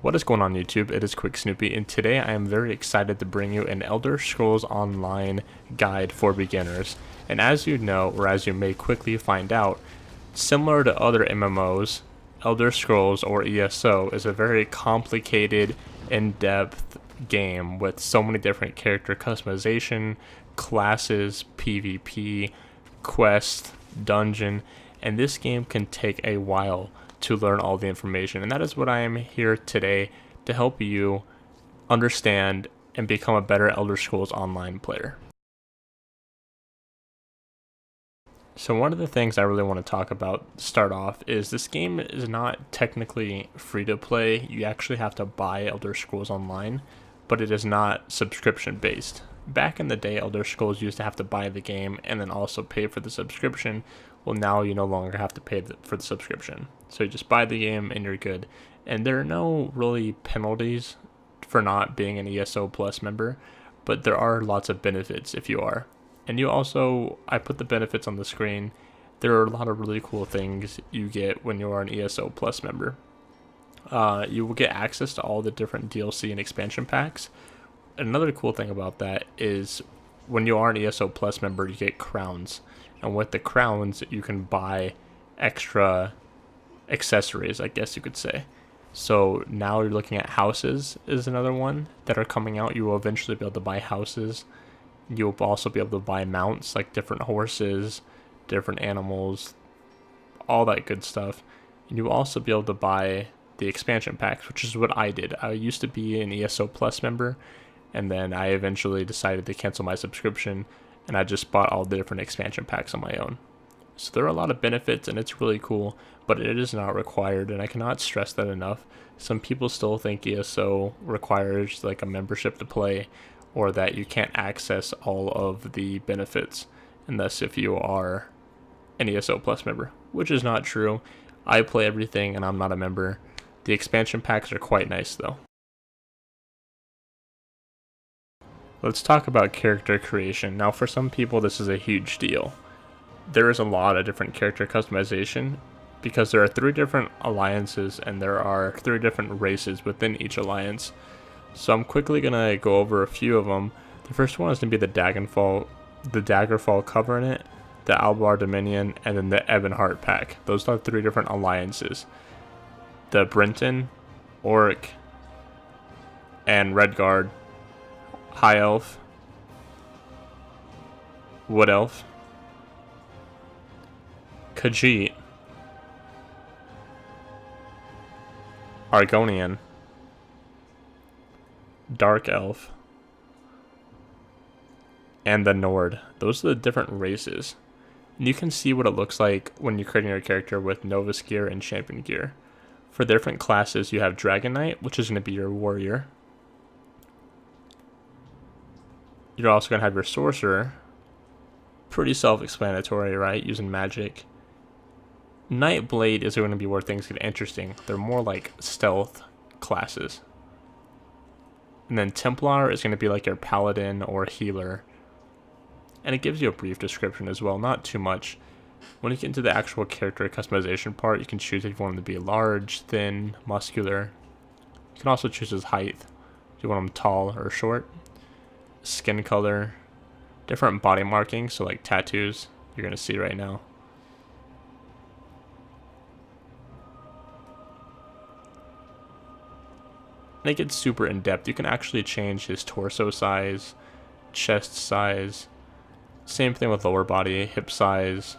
What is going on YouTube? It is Quick Snoopy, and today I am very excited to bring you an Elder Scrolls Online guide for beginners. And as you know, or as you may quickly find out, similar to other MMOs, Elder Scrolls or ESO is a very complicated, in-depth game with so many different character customization, classes, PvP, quest, dungeon, and this game can take a while to learn all the information, and that is what I am here today to help you understand and become a better Elder Scrolls Online player. So one of the things I really want to talk about to start off is this game is not technically free to play. You actually have to buy Elder Scrolls Online, but it is not subscription based. Back in the day, Elder Scrolls used to have to buy the game and then also pay for the subscription. Well, now you no longer have to pay for the subscription. So you just buy the game and you're good. And there are no really penalties for not being an ESO Plus member, but there are lots of benefits if you are. And you also, I put the benefits on the screen. There are a lot of really cool things you get when you are an ESO Plus member. You will get access to all the different DLC and expansion packs. Another cool thing about that is when you are an ESO Plus member, you get crowns. And with the crowns, you can buy extra accessories, I guess you could say. So now you're looking at houses is another one that are coming out. You will eventually be able to buy houses. You'll also be able to buy mounts, like different horses, different animals, all that good stuff. And you will also be able to buy the expansion packs, which is what I did. I used to be an ESO Plus member, and then I eventually decided to cancel my subscription, and I just bought all the different expansion packs on my own. So there are a lot of benefits, and it's really cool, but it is not required, and I cannot stress that enough. Some people still think ESO requires like a membership to play, or that you can't access all of the benefits unless if you are an ESO Plus member, which is not true. I play everything, and I'm not a member. The expansion packs are quite nice, though. Let's talk about character creation. Now, for some people, this is a huge deal. There is a lot of different character customization because there are 3 different alliances and there are 3 different races within each alliance. So I'm quickly going to go over a few of them. The first one is going to be the Daggerfall Covenant, the Albar Dominion, and then the Ebonheart pack. Those are 3 different alliances. The Brenton, Auric, and Redguard, High Elf, Wood Elf, Khajiit, Argonian, Dark Elf, and the Nord. Those are the different races. And you can see what it looks like when you're creating your character with Novice gear and Champion gear. For different classes, you have Dragon Knight, which is going to be your warrior. You're also going to have your sorcerer. Pretty self-explanatory, right? Using magic. Nightblade is going to be where things get interesting. They're more like stealth classes. And then Templar is going to be like your paladin or healer. And it gives you a brief description as well, not too much. When you get into the actual character customization part, you can choose if you want them to be large, thin, muscular. You can also choose his height. If you want them tall or short. Skin color. Different body markings, so like tattoos, you're going to see right now. And it gets super in-depth. You can actually change his torso size, chest size. Same thing with lower body, hip size.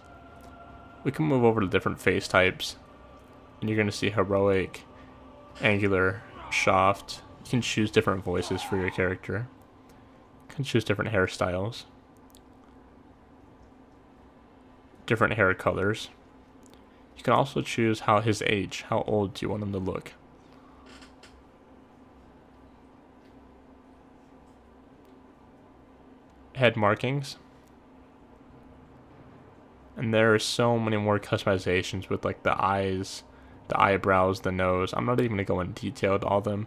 We can move over to different face types. And you're going to see heroic, angular, soft. You can choose different voices for your character. You can choose different hairstyles. Different hair colors. You can also choose his age. How old do you want him to look? Head markings. And there are so many more customizations with like the eyes, the eyebrows, the nose. I'm not even going to go in detail to all of them.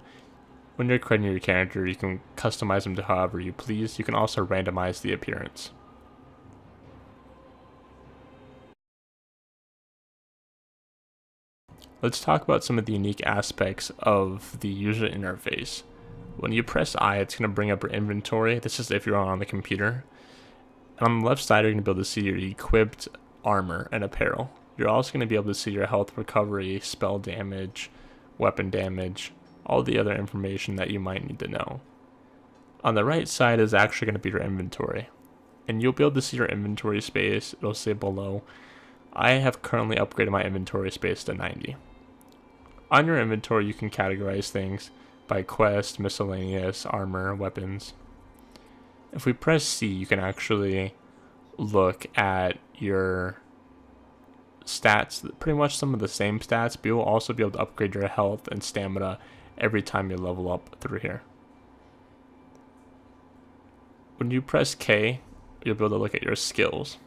When you're creating your character, you can customize them to however you please. You can also randomize the appearance. Let's talk about some of the unique aspects of the user interface. When you press I, it's going to bring up your inventory. This is if you're on the computer. And on the left side, you're going to be able to see your equipped armor and apparel. You're also going to be able to see your health recovery, spell damage, weapon damage, all the other information that you might need to know. On the right side is actually going to be your inventory. And you'll be able to see your inventory space. It'll say below. I have currently upgraded my inventory space to 90. On your inventory, you can categorize things by quest, miscellaneous, armor, weapons. If we press C, you can actually look at your stats, pretty much some of the same stats, but you'll also be able to upgrade your health and stamina every time you level up through here. When you press K, you'll be able to look at your skills.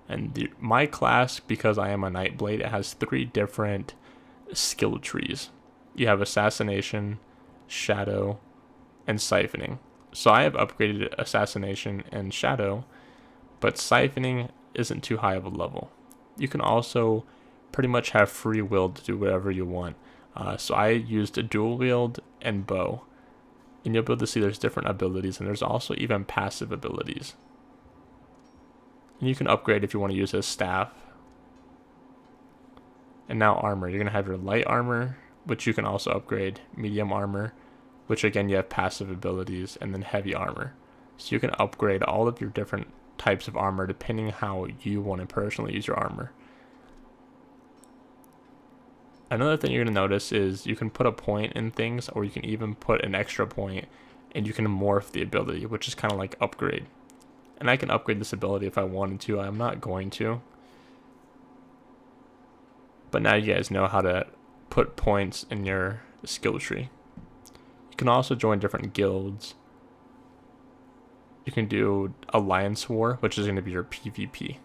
And my class, because I am a Nightblade, it has 3 different skill trees. You have Assassination, Shadow, and Siphoning. So I have upgraded Assassination and Shadow, but Siphoning isn't too high of a level. You can also pretty much have free will to do whatever you want. So I used a dual wield and bow. And you'll be able to see there's different abilities, and there's also even passive abilities. And you can upgrade if you want to use a staff. And now armor. You're going to have your light armor, which you can also upgrade. Medium armor, which again you have passive abilities. And then heavy armor. So you can upgrade all of your different types of armor depending how you want to personally use your armor. Another thing you're going to notice is you can put a point in things, or you can even put an extra point, and you can morph the ability, which is kind of like upgrade. And I can upgrade this ability if I wanted to. I'm not going to. But now you guys know how to put points in your skill tree. You can also join different guilds. You can do Alliance War, which is going to be your PvP.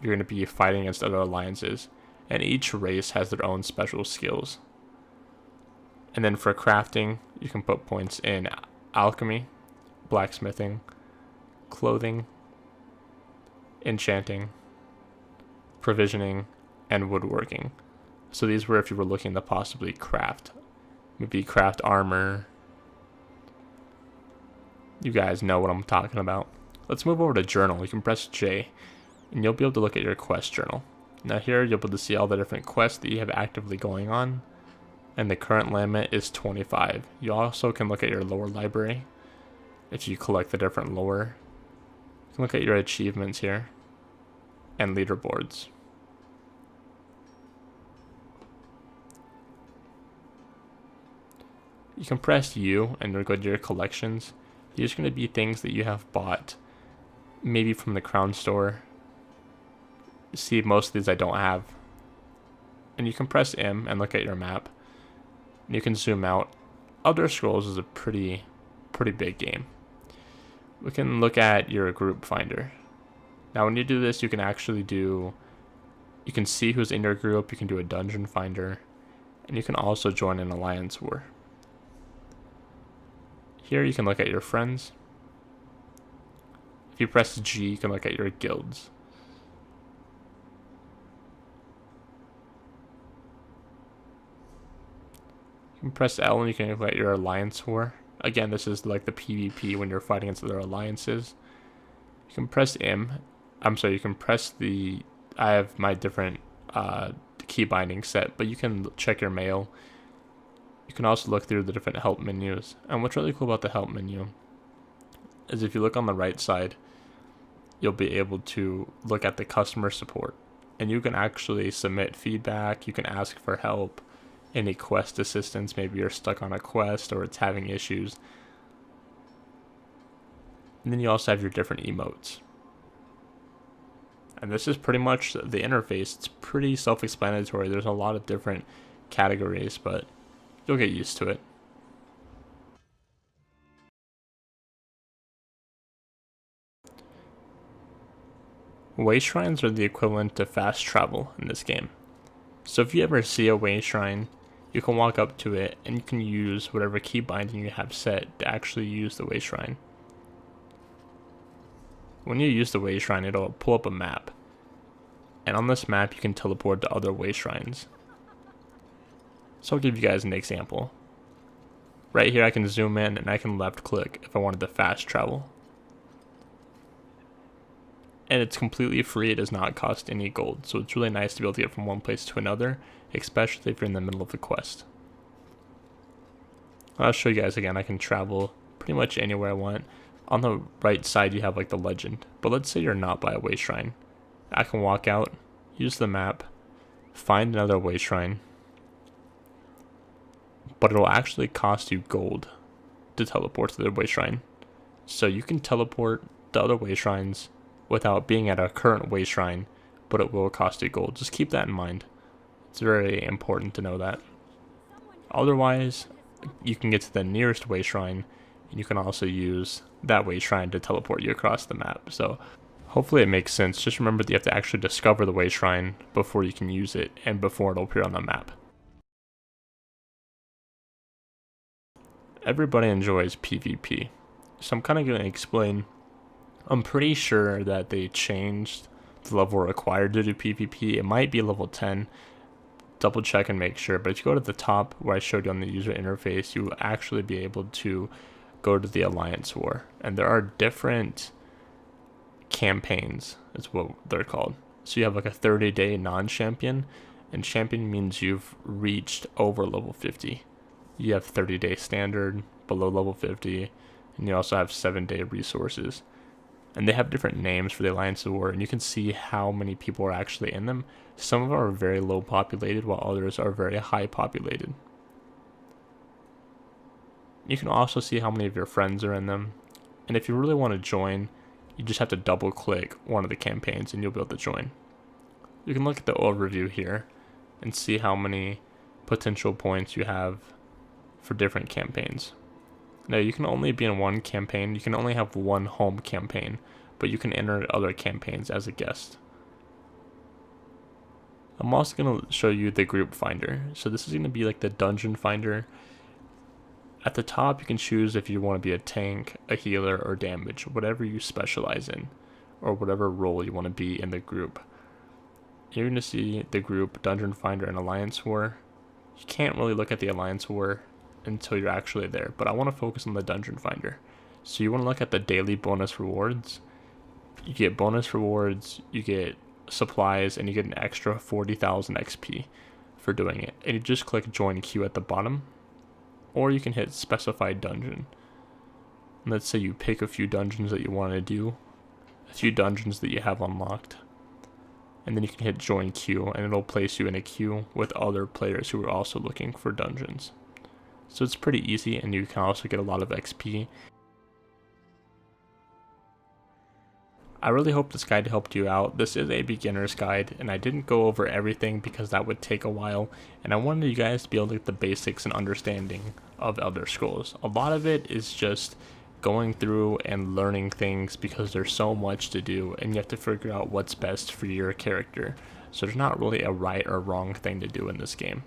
You're going to be fighting against other alliances. And each race has their own special skills. And then for crafting, you can put points in alchemy, blacksmithing, clothing, enchanting, provisioning, and woodworking. So these were if you were looking to possibly craft. Maybe craft armor. You guys know what I'm talking about. Let's move over to journal. You can press J, and you'll be able to look at your quest journal. Now here you'll be able to see all the different quests that you have actively going on. And the current limit is 25. You also can look at your lore library. If you collect the different lore. You can look at your achievements here. And leaderboards. You can press U and go to your collections. These are going to be things that you have bought. Maybe from the Crown store. See, most of these I don't have. And you can press M and look at your map. And you can zoom out. Elder Scrolls is a pretty big game. We can look at your group finder. Now when you do this, you can actually you can see who's in your group, you can do a dungeon finder, and you can also join an alliance war. Here you can look at your friends. If you press G, you can look at your guilds. You can press L and you can look at your alliance war. Again, this is like the PvP when you're fighting against other alliances. You can press M. You can press the... I have my different key binding set, but you can check your mail. You can also look through the different help menus. And what's really cool about the help menu is if you look on the right side, you'll be able to look at the customer support. And you can actually submit feedback. You can ask for help. Any quest assistance, maybe you're stuck on a quest or it's having issues. And then you also have your different emotes. And this is pretty much the interface. It's pretty self-explanatory. There's a lot of different categories, but you'll get used to it. Wayshrines are the equivalent to fast travel in this game. So if you ever see a Wayshrine, you can walk up to it and you can use whatever key binding you have set to actually use the Wayshrine. When you use the Wayshrine, it'll pull up a map. And on this map, you can teleport to other Wayshrines. So I'll give you guys an example. Right here I can zoom in and I can left click if I wanted to fast travel. And it's completely free, it does not cost any gold, so it's really nice to be able to get from one place to another, especially if you're in the middle of a quest. I'll show you guys again, I can travel pretty much anywhere I want. On the right side you have like the legend, but let's say you're not by a Wayshrine. I can walk out, use the map, find another Wayshrine, but it'll actually cost you gold to teleport to the Wayshrine. So you can teleport to other Wayshrines without being at a current Wayshrine, but it will cost you gold. Just keep that in mind. It's very important to know that. Otherwise, you can get to the nearest Wayshrine, and you can also use that Wayshrine to teleport you across the map. So hopefully it makes sense. Just remember that you have to actually discover the Wayshrine before you can use it, and before it'll appear on the map. Everybody enjoys PvP, so I'm kind of going to explain. I'm pretty sure that they changed the level required to do PvP. It might be level 10. Double check and make sure. But if you go to the top where I showed you on the user interface, you will actually be able to go to the Alliance War. And there are different campaigns, is what they're called. So you have like a 30-day non-champion, and champion means you've reached over level 50. You have 30-day standard, below level 50, and you also have 7-day resources. And they have different names for the Alliance War, and you can see how many people are actually in them. Some of them are very low populated, while others are very high populated. You can also see how many of your friends are in them. And if you really want to join, you just have to double click one of the campaigns and you'll be able to join. You can look at the overview here and see how many potential points you have for different campaigns. Now you can only be in one campaign, you can only have one home campaign, but you can enter other campaigns as a guest. I'm also going to show you the group finder. So this is going to be like the dungeon finder. At the top you can choose if you want to be a tank, a healer, or damage, whatever you specialize in, or whatever role you want to be in the group. You're going to see the group, dungeon finder, and Alliance War. You can't really look at the Alliance War until you're actually there, but I want to focus on the dungeon finder. So you want to look at the daily bonus rewards. You get bonus rewards, you get supplies, and you get an extra 40,000 XP for doing it. And you just click join queue at the bottom, or you can hit specified dungeon. And let's say you pick a few dungeons that you want to do, a few dungeons that you have unlocked, and then you can hit join queue, and it'll place you in a queue with other players who are also looking for dungeons. So it's pretty easy, and you can also get a lot of XP. I really hope this guide helped you out. This is a beginner's guide, and I didn't go over everything because that would take a while, and I wanted you guys to be able to get the basics and understanding of Elder Scrolls. A lot of it is just going through and learning things because there's so much to do, and you have to figure out what's best for your character. So there's not really a right or wrong thing to do in this game.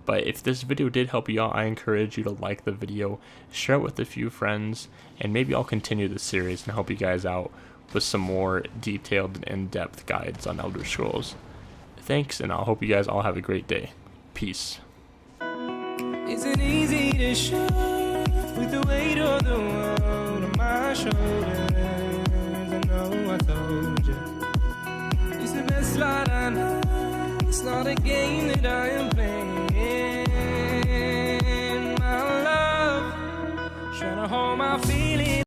But if this video did help you out, I encourage you to like the video, share it with a few friends, and maybe I'll continue this series and help you guys out with some more detailed and in-depth guides on Elder Scrolls. Thanks, and I hope you guys all have a great day. Peace. Isn't easy to show with the weight of the world on my shoulders. I know I told you it's the best light I know. It's not a game that I am playing. My love, trying to hold my feelings.